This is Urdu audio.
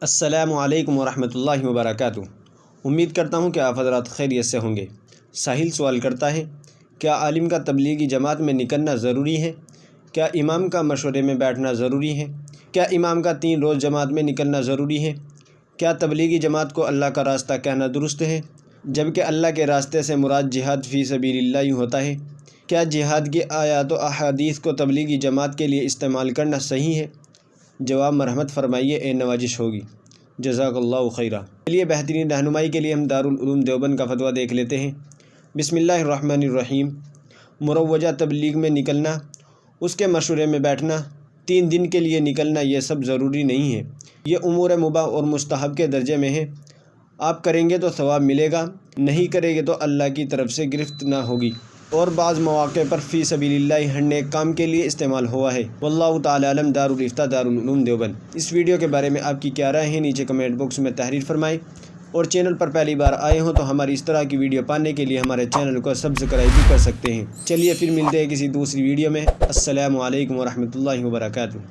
السلام علیکم ورحمۃ اللہ وبرکاتہ۔ امید کرتا ہوں کہ آپ حضرات خیریت سے ہوں گے۔ ساحل سوال کرتا ہے، کیا عالم کا تبلیغی جماعت میں نکلنا ضروری ہے؟ کیا امام کا مشورے میں بیٹھنا ضروری ہے؟ کیا امام کا 3 روز جماعت میں نکلنا ضروری ہے؟ کیا تبلیغی جماعت کو اللہ کا راستہ کہنا درست ہے، جبکہ اللہ کے راستے سے مراد جہاد فی سبیل اللہ ہی ہوتا ہے؟ کیا جہاد کی آیات و احادیث کو تبلیغی جماعت کے لیے استعمال کرنا صحیح ہے؟ جواب مرحمت فرمائیے، اے نوازش ہوگی۔ جزاک اللہ خیرہ۔ چلیے بہترین رہنمائی کے لیے ہم دارالعلوم دیوبند کا فتویٰ دیکھ لیتے ہیں۔ بسم اللہ الرحمن الرحیم۔ مروجہ تبلیغ میں نکلنا، اس کے مشورے میں بیٹھنا، 3 دن کے لیے نکلنا، یہ سب ضروری نہیں ہے۔ یہ امور مباح اور مستحب کے درجے میں ہے۔ آپ کریں گے تو ثواب ملے گا، نہیں کریں گے تو اللہ کی طرف سے گرفت نہ ہوگی، اور بعض مواقع پر فی سبیل اللہ ہر نیک کام کے لیے استعمال ہوا ہے۔ واللہ تعالی علم۔ دارالفتہ دارالعلوم دیوبند۔ اس ویڈیو کے بارے میں آپ کی کیا رائے ہے، نیچے کمنٹ باکس میں تحریر فرمائیں، اور چینل پر پہلی بار آئے ہوں تو ہماری اس طرح کی ویڈیو پانے کے لیے ہمارے چینل کو سبسکرائب بھی کر سکتے ہیں۔ چلیے پھر ملتے ہیں کسی دوسری ویڈیو میں۔ السلام علیکم ورحمۃ اللہ وبرکاتہ۔